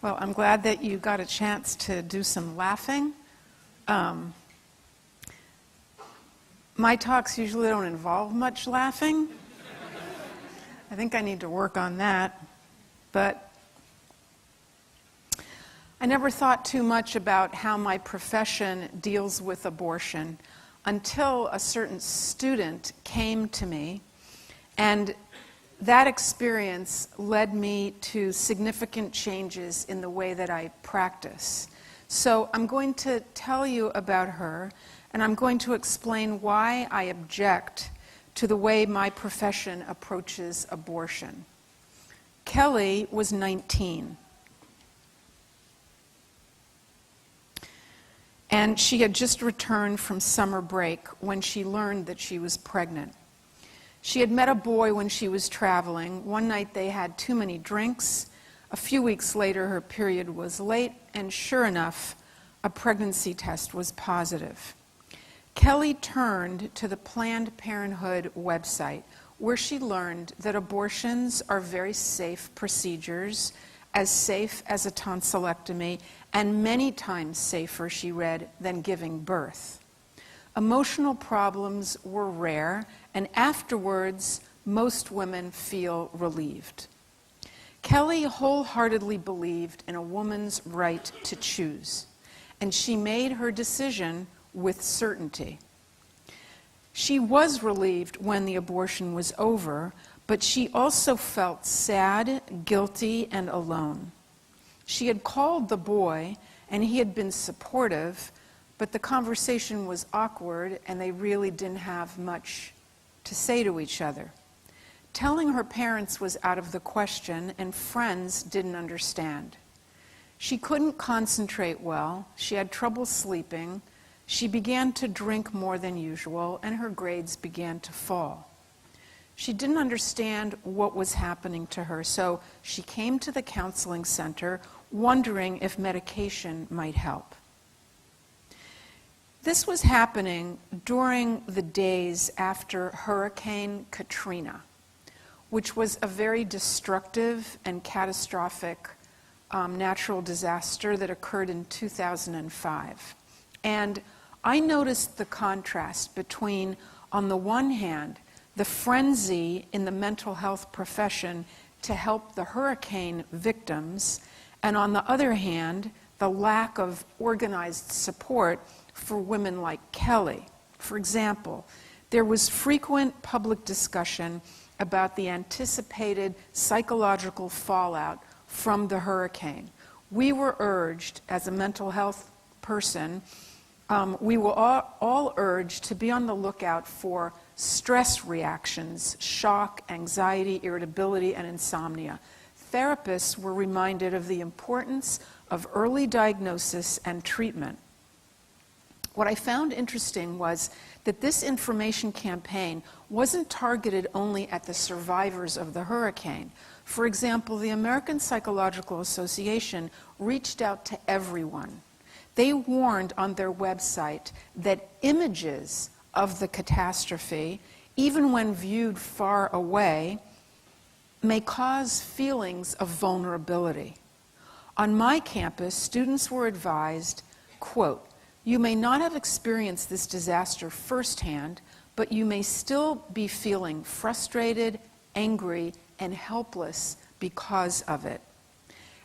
Well, I'm glad that you got a chance to do some laughing. My talks usually don't involve much laughing. I think I need to work on that. But I never thought too much about how my profession deals with abortion until a certain student came to me, and that experience led me to significant changes in the way that I practice. So I'm going to tell you about her, and I'm going to explain why I object to the way my profession approaches abortion. Kelly was 19. And she had just returned from summer break when she learned that she was pregnant. She had met a boy when she was traveling. One night they had too many drinks. A few weeks later, her period was late, and sure enough, a pregnancy test was positive. Kelly turned to the Planned Parenthood website, where she learned that abortions are very safe procedures, as safe as a tonsillectomy, and many times safer, she read, than giving birth. Emotional problems were rare, and afterwards, most women feel relieved. Kelly wholeheartedly believed in a woman's right to choose, and she made her decision with certainty. She was relieved when the abortion was over, but she also felt sad, guilty, and alone. She had called the boy, and he had been supportive, but the conversation was awkward, and they really didn't have much to say to each other. Telling her parents was out of the question, and friends didn't understand. She couldn't concentrate well. She had trouble sleeping. She began to drink more than usual, and her grades began to fall. She didn't understand what was happening to her, so she came to the counseling center wondering if medication might help. This was happening during the days after Hurricane Katrina, which was a very destructive and catastrophic natural disaster that occurred in 2005. And I noticed the contrast between, on the one hand, the frenzy in the mental health profession to help the hurricane victims, and on the other hand, the lack of organized support for women like Kelly. For example, there was frequent public discussion about the anticipated psychological fallout from the hurricane. We were urged, as a mental health person, we were all urged to be on the lookout for stress reactions, shock, anxiety, irritability, and insomnia. Therapists were reminded of the importance of early diagnosis and treatment. What I found interesting was that this information campaign wasn't targeted only at the survivors of the hurricane. For example, the American Psychological Association reached out to everyone. They warned on their website that images of the catastrophe, even when viewed far away, may cause feelings of vulnerability. On my campus, students were advised, quote, "You may not have experienced this disaster firsthand, but you may still be feeling frustrated, angry, and helpless because of it."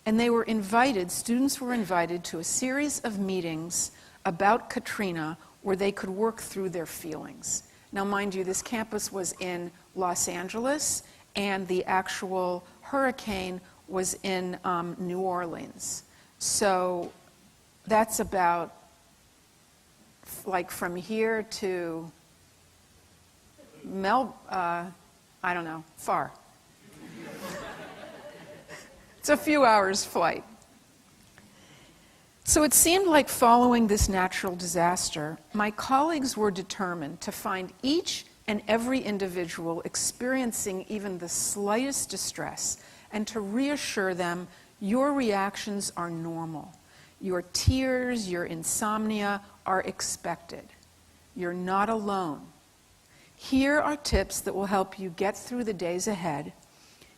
And they were invited, students were invited to a series of meetings about Katrina where they could work through their feelings. Now, mind you, this campus was in Los Angeles, and the actual hurricane was in New Orleans. So that's about like from here to I don't know, far. It's a few hours flight. So it seemed like following this natural disaster, my colleagues were determined to find each and every individual experiencing even the slightest distress and to reassure them your reactions are normal. Your tears, your insomnia are expected. You're not alone. Here are tips that will help you get through the days ahead.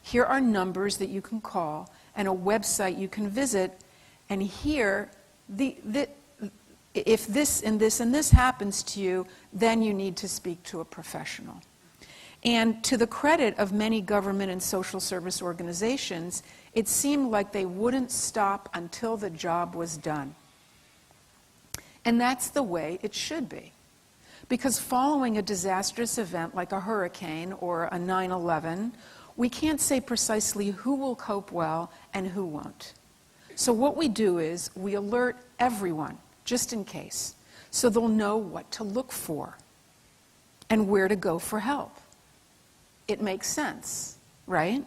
Here are numbers that you can call, and a website you can visit and hear if this and this and this happens to you, then you need to speak to a professional. And to the credit of many government and social service organizations, it seemed like they wouldn't stop until the job was done. And that's the way it should be. Because following a disastrous event like a hurricane or a 9/11, we can't say precisely who will cope well and who won't. So what we do is we alert everyone, just in case, so they'll know what to look for and where to go for help. It makes sense, right?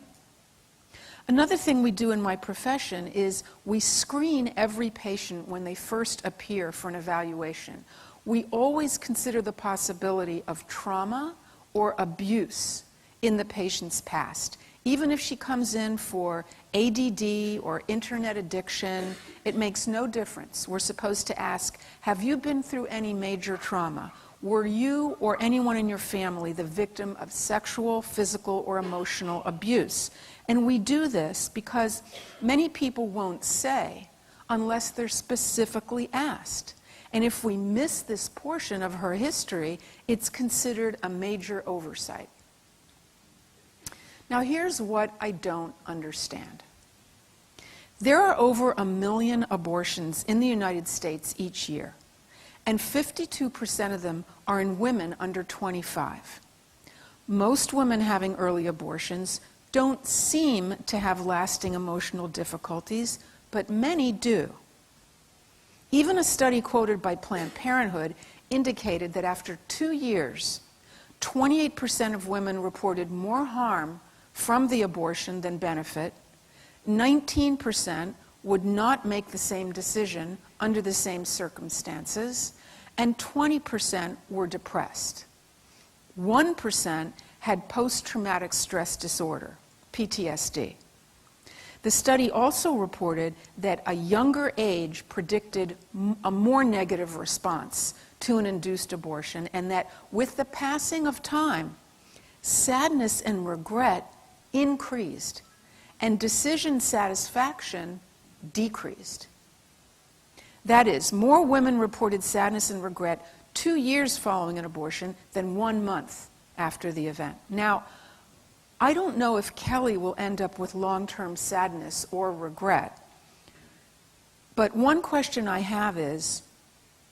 Another thing we do in my profession is we screen every patient when they first appear for an evaluation. We always consider the possibility of trauma or abuse in the patient's past. Even if she comes in for ADD or internet addiction, it makes no difference. We're supposed to ask, have you been through any major trauma? Were you or anyone in your family the victim of sexual, physical, or emotional abuse? And we do this because many people won't say unless they're specifically asked. And if we miss this portion of her history, it's considered a major oversight. Now here's what I don't understand. There are over 1 million abortions in the United States each year, and 52% of them are in women under 25. Most women having early abortions don't seem to have lasting emotional difficulties, but many do. Even a study quoted by Planned Parenthood indicated that after 2 years, 28% of women reported more harm from the abortion than benefit, 19% would not make the same decision under the same circumstances, and 20% were depressed. 1% had post-traumatic stress disorder, PTSD. The study also reported that a younger age predicted a more negative response to an induced abortion, and that with the passing of time, sadness and regret increased, and decision satisfaction decreased. That is, more women reported sadness and regret 2 years following an abortion than 1 month after the event. Now, I don't know if Kelly will end up with long-term sadness or regret, but one question I have is,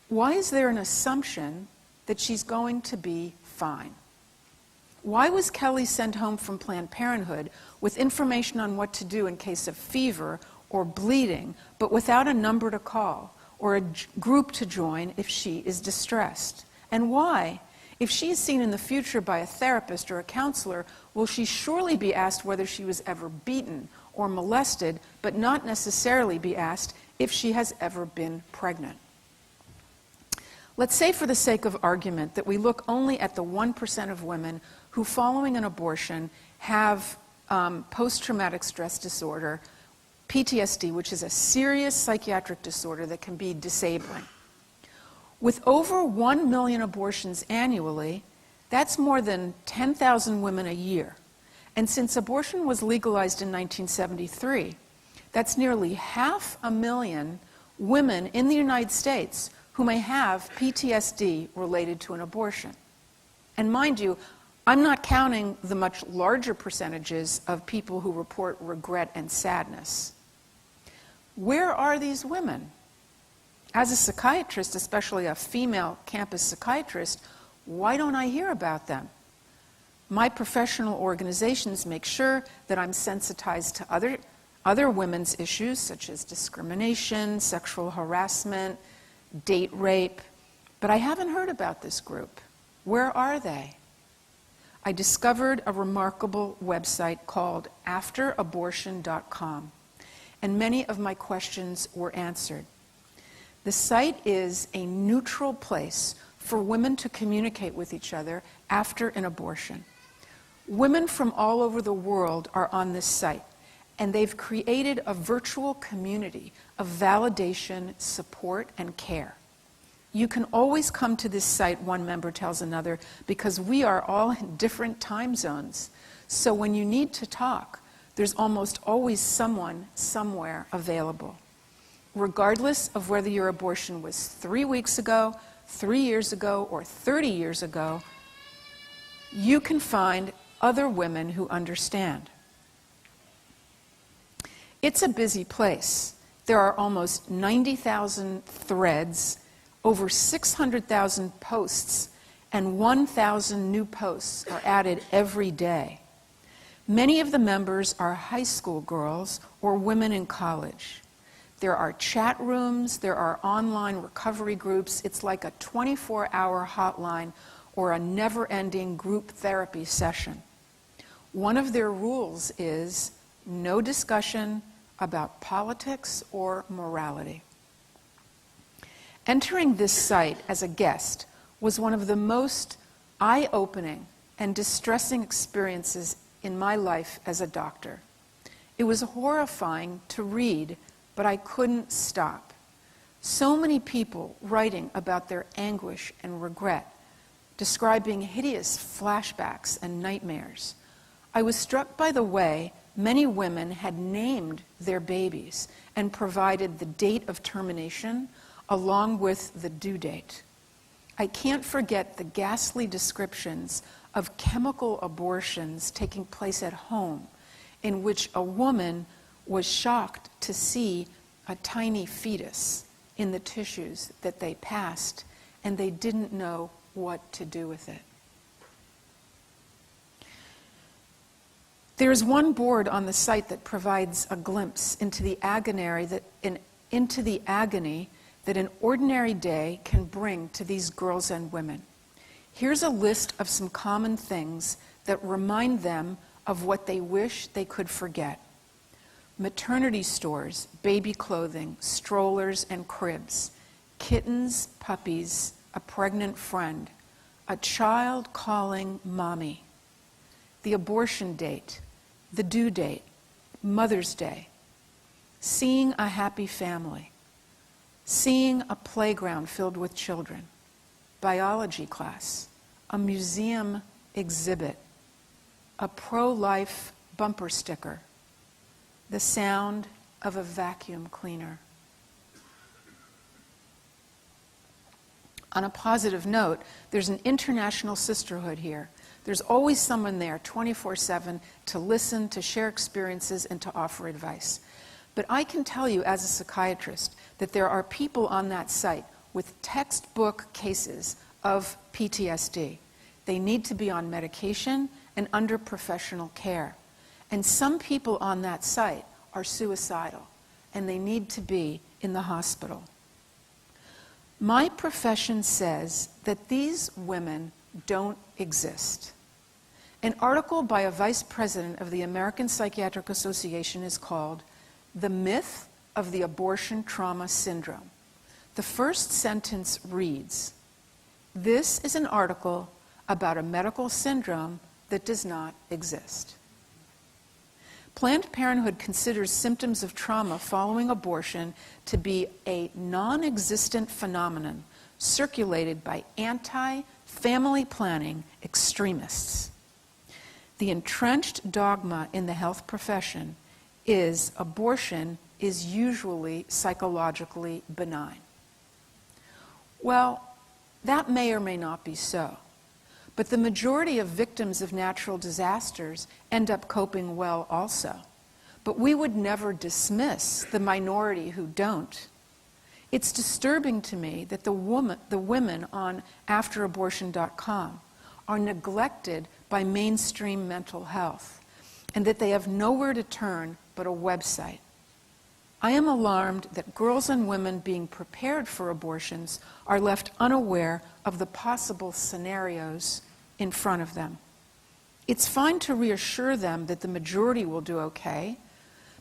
why is there an assumption that she's going to be fine? Why was Kelly sent home from Planned Parenthood with information on what to do in case of fever or bleeding, but without a number to call or a group to join if she is distressed? And why, if she is seen in the future by a therapist or a counselor, will she surely be asked whether she was ever beaten or molested, but not necessarily be asked if she has ever been pregnant? Let's say, for the sake of argument, that we look only at the 1% of women who, following an abortion, have post-traumatic stress disorder, PTSD, which is a serious psychiatric disorder that can be disabling. With over 1 million abortions annually, that's more than 10,000 women a year. And since abortion was legalized in 1973, that's nearly 500,000 women in the United States who may have PTSD related to an abortion. And mind you, I'm not counting the much larger percentages of people who report regret and sadness. Where are these women? As a psychiatrist, especially a female campus psychiatrist, why don't I hear about them? My professional organizations make sure that I'm sensitized to other women's issues, such as discrimination, sexual harassment, date rape, but I haven't heard about this group. Where are they? I discovered a remarkable website called afterabortion.com, and many of my questions were answered. The site is a neutral place for women to communicate with each other after an abortion. Women from all over the world are on this site, and they've created a virtual community of validation, support, and care. You can always come to this site, one member tells another, because we are all in different time zones. So when you need to talk, there's almost always someone somewhere available. Regardless of whether your abortion was 3 weeks ago, 3 years ago, or 30 years ago, you can find other women who understand. It's a busy place. There are almost 90,000 threads, over 600,000 posts, and 1,000 new posts are added every day. Many of the members are high school girls or women in college. There are chat rooms, there are online recovery groups. It's like a 24-hour hotline or a never-ending group therapy session. One of their rules is no discussion about politics or morality. Entering this site as a guest was one of the most eye-opening and distressing experiences in my life as a doctor. It was horrifying to read, but I couldn't stop. So many people writing about their anguish and regret, describing hideous flashbacks and nightmares. I was struck by the way many women had named their babies and provided the date of termination along with the due date. I can't forget the ghastly descriptions of chemical abortions taking place at home, in which a woman was shocked to see a tiny fetus in the tissues that they passed, and they didn't know what to do with it. There's one board on the site that provides a glimpse into the agony that an ordinary day can bring to these girls and women. Here's a list of some common things that remind them of what they wish they could forget. Maternity stores, baby clothing, strollers and cribs, kittens, puppies, a pregnant friend, a child calling mommy, the abortion date, the due date, Mother's Day, seeing a happy family, seeing a playground filled with children, biology class, a museum exhibit, a pro-life bumper sticker, the sound of a vacuum cleaner. On a positive note, there's an international sisterhood here. There's always someone there 24/7 to listen, to share experiences, and to offer advice. But I can tell you as a psychiatrist that there are people on that site with textbook cases of PTSD. They need to be on medication and under professional care. And some people on that site are suicidal, and they need to be in the hospital. My profession says that these women don't exist. An article by a vice president of the American Psychiatric Association is called "The Myth of the Abortion Trauma Syndrome." The first sentence reads, "This is an article about a medical syndrome that does not exist." Planned Parenthood considers symptoms of trauma following abortion to be a non-existent phenomenon circulated by anti-family planning extremists. The entrenched dogma in the health profession is abortion is usually psychologically benign. Well, that may or may not be so. But the majority of victims of natural disasters end up coping well also. But we would never dismiss the minority who don't. It's disturbing to me that the women on afterabortion.com are neglected by mainstream mental health, and that they have nowhere to turn but a website. I am alarmed that girls and women being prepared for abortions are left unaware of the possible scenarios in front of them. It's fine to reassure them that the majority will do okay,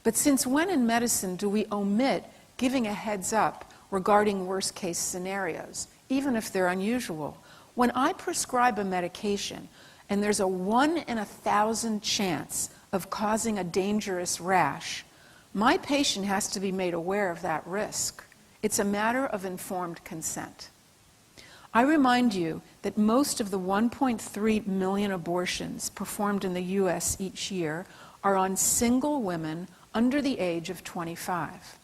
but since when in medicine do we omit giving a heads up regarding worst-case scenarios, even if they're unusual? When I prescribe a medication and there's a 1 in 1,000 chance of causing a dangerous rash, my patient has to be made aware of that risk. It's a matter of informed consent. I remind you that most of the 1.3 million abortions performed in the U.S. each year are on single women under the age of 25.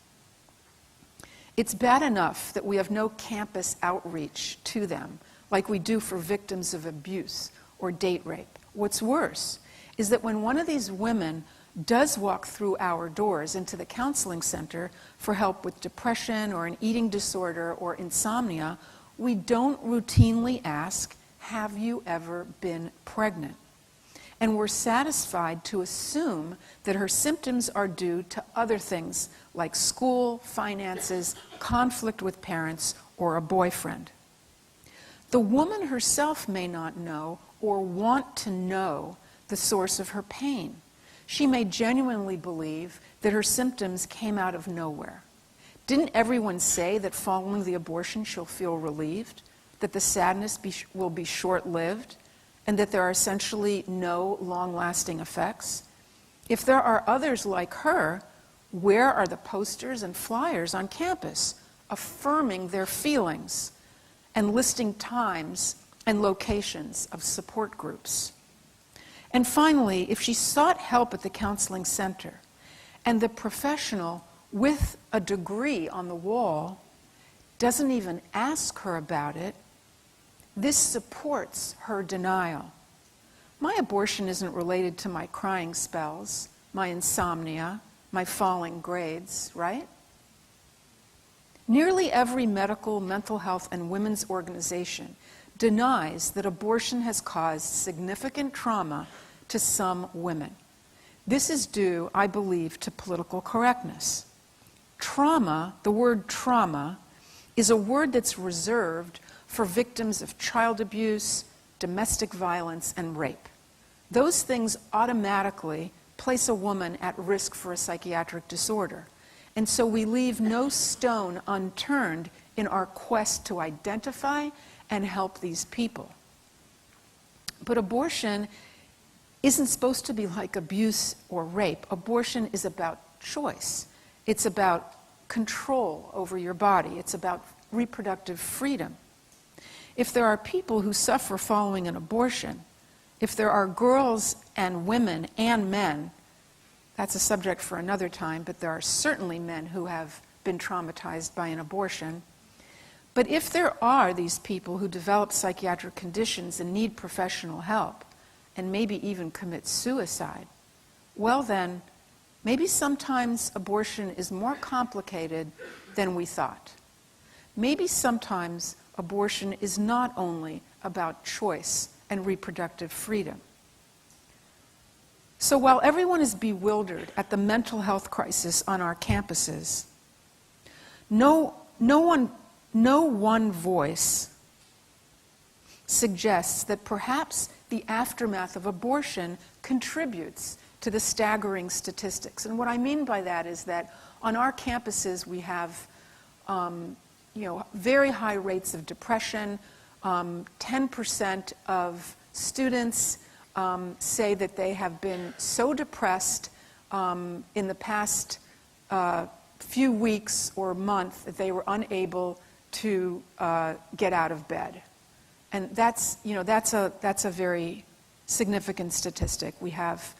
It's bad enough that we have no campus outreach to them, like we do for victims of abuse or date rape. What's worse is that when one of these women does walk through our doors into the counseling center for help with depression or an eating disorder or insomnia, we don't routinely ask, "Have you ever been pregnant?" And we're satisfied to assume that her symptoms are due to other things like school, finances, conflict with parents, or a boyfriend. The woman herself may not know or want to know the source of her pain. She may genuinely believe that her symptoms came out of nowhere. Didn't everyone say that following the abortion she'll feel relieved, that the sadness will be short-lived, and that there are essentially no long-lasting effects? If there are others like her, where are the posters and flyers on campus affirming their feelings and listing times and locations of support groups? And finally, if she sought help at the counseling center and the professional with a degree on the wall doesn't even ask her about it, this supports her denial. My abortion isn't related to my crying spells, my insomnia, my falling grades, right? Nearly every medical, mental health, and women's organization denies that abortion has caused significant trauma to some women. This is due, I believe, to political correctness. Trauma, the word trauma, is a word that's reserved for victims of child abuse, domestic violence, and rape. Those things automatically place a woman at risk for a psychiatric disorder. And so we leave no stone unturned in our quest to identify and help these people. But abortion isn't supposed to be like abuse or rape. Abortion is about choice. It's about control over your body. It's about reproductive freedom. If there are people who suffer following an abortion, if there are girls and women and men, that's a subject for another time, but there are certainly men who have been traumatized by an abortion. But if there are these people who develop psychiatric conditions and need professional help, and maybe even commit suicide, well then, maybe sometimes abortion is more complicated than we thought. Maybe sometimes abortion is not only about choice and reproductive freedom. So while everyone is bewildered at the mental health crisis on our campuses, no one voice suggests that perhaps the aftermath of abortion contributes to the staggering statistics. And what I mean by that is that on our campuses we have very high rates of depression. 10% of students say that they have been so depressed in the past few weeks or month that they were unable to get out of bed. And that's a very significant statistic. We have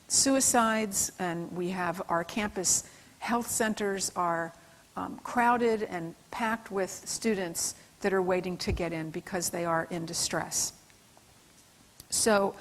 suicides, and we have our campus health centers are crowded and packed with students that are waiting to get in because they are in distress. So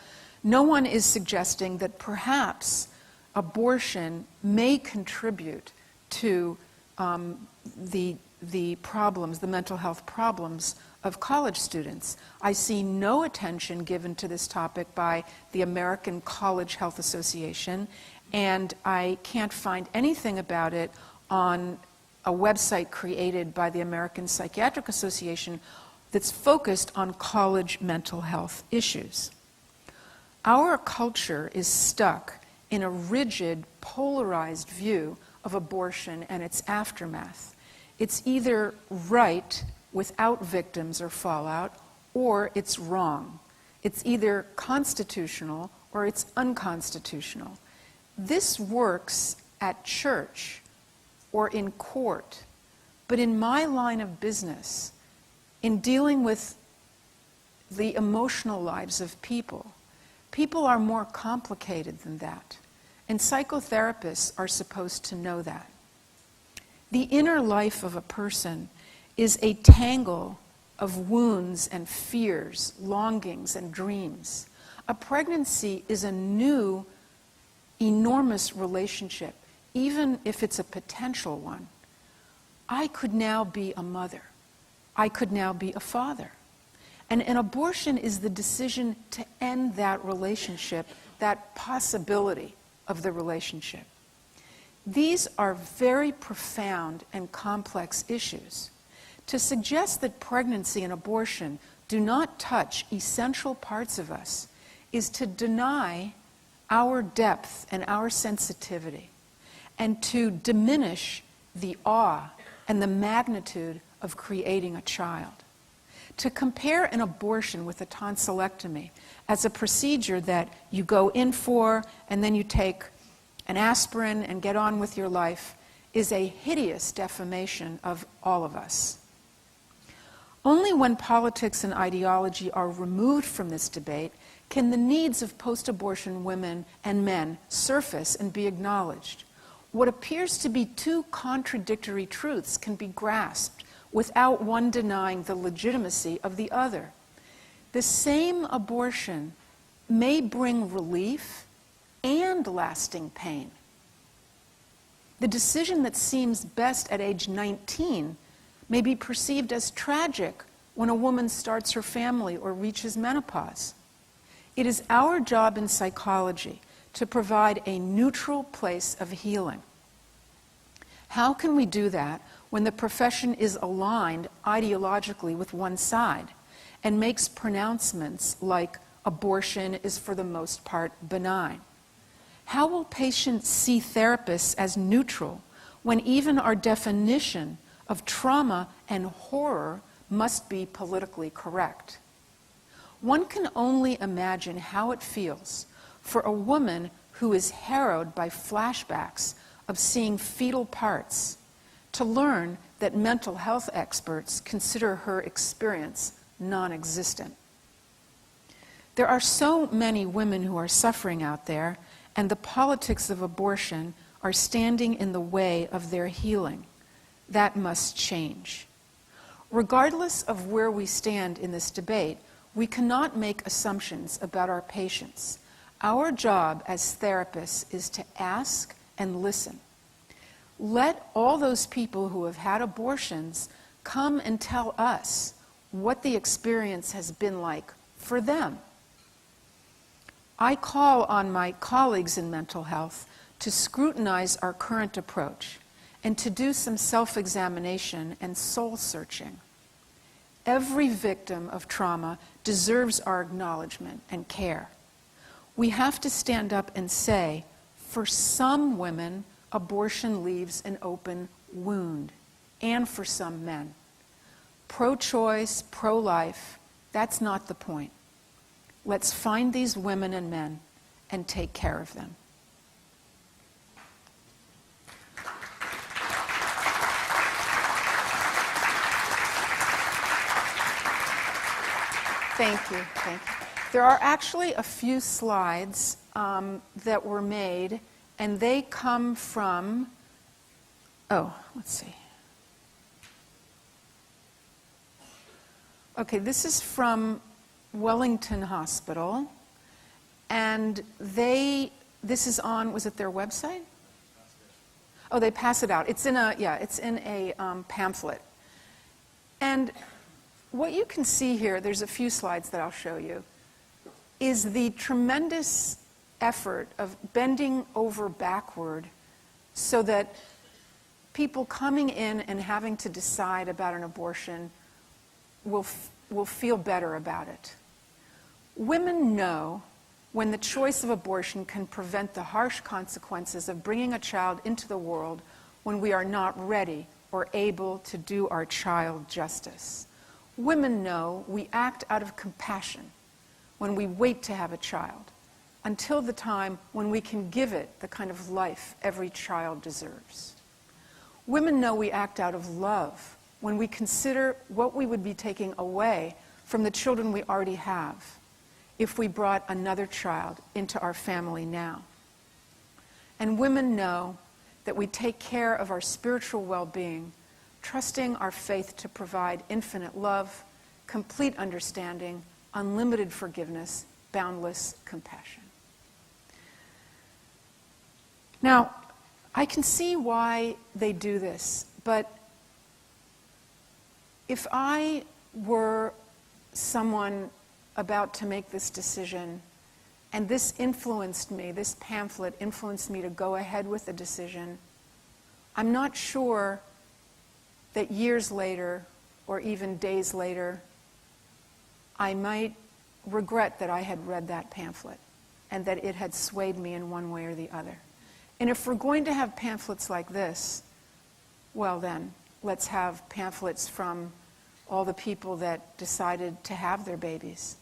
no one is suggesting that perhaps abortion may contribute to the problems, the mental health problems of college students. I see no attention given to this topic by the American College Health Association, and I can't find anything about it on a website created by the American Psychiatric Association that's focused on college mental health issues. Our culture is stuck in a rigid, polarized view of abortion and its aftermath. It's either right without victims or fallout, or it's wrong. It's either constitutional or it's unconstitutional. This works at church or in court, but in my line of business, in dealing with the emotional lives of people, People are more complicated than that, and psychotherapists are supposed to know that. The inner life of a person is a tangle of wounds and fears, longings and dreams. A pregnancy is a new, enormous relationship, even if it's a potential one. I could now be a mother. I could now be a father. And an abortion is the decision to end that relationship, that possibility of the relationship. These are very profound and complex issues. To suggest that pregnancy and abortion do not touch essential parts of us is to deny our depth and our sensitivity, and to diminish the awe and the magnitude of creating a child. To compare an abortion with a tonsillectomy as a procedure that you go in for and then you take an aspirin and get on with your life is a hideous defamation of all of us. Only when politics and ideology are removed from this debate can the needs of post-abortion women and men surface and be acknowledged. What appears to be two contradictory truths can be grasped without one denying the legitimacy of the other. The same abortion may bring relief and lasting pain. The decision that seems best at age 19 may be perceived as tragic when a woman starts her family or reaches menopause. It is our job in psychology to provide a neutral place of healing. How can we do that when the profession is aligned ideologically with one side and makes pronouncements like abortion is for the most part benign? How will patients see therapists as neutral when even our definition of trauma and horror must be politically correct? One can only imagine how it feels for a woman who is harrowed by flashbacks of seeing fetal parts to learn that mental health experts consider her experience non-existent. There are so many women who are suffering out there, and the politics of abortion are standing in the way of their healing. That must change. Regardless of where we stand in this debate, we cannot make assumptions about our patients. Our job as therapists is to ask and listen. Let all those people who have had abortions come and tell us what the experience has been like for them. I call on my colleagues in mental health to scrutinize our current approach and to do some self-examination and soul-searching. Every victim of trauma deserves our acknowledgement and care. We have to stand up and say, for some women, abortion leaves an open wound, and for some men. Pro-choice, pro-life, that's not the point. Let's find these women and men and take care of them. Thank you. Thank you. There are actually a few slides that were made, and they come from, let's see. Okay, this is from Wellington Hospital, and this is on, was it their website? Oh, they pass it out. It's in a pamphlet. And what you can see here, there's a few slides that I'll show you, is the tremendous effort of bending over backward so that people coming in and having to decide about an abortion will feel better about it. Women know when the choice of abortion can prevent the harsh consequences of bringing a child into the world when we are not ready or able to do our child justice. Women know we act out of compassion when we wait to have a child until the time when we can give it the kind of life every child deserves. Women know we act out of love when we consider what we would be taking away from the children we already have. if we brought another child into our family now. And women know that we take care of our spiritual well-being, trusting our faith to provide infinite love, complete understanding, unlimited forgiveness, boundless compassion. Now, I can see why they do this, but if I were someone about to make this decision, and this influenced me, this pamphlet influenced me to go ahead with the decision, I'm not sure that years later, or even days later, I might regret that I had read that pamphlet and that it had swayed me in one way or the other. And if we're going to have pamphlets like this, well then, let's have pamphlets from all the people that decided to have their babies,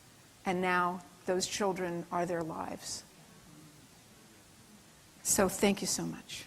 and now those children are their lives. So thank you so much.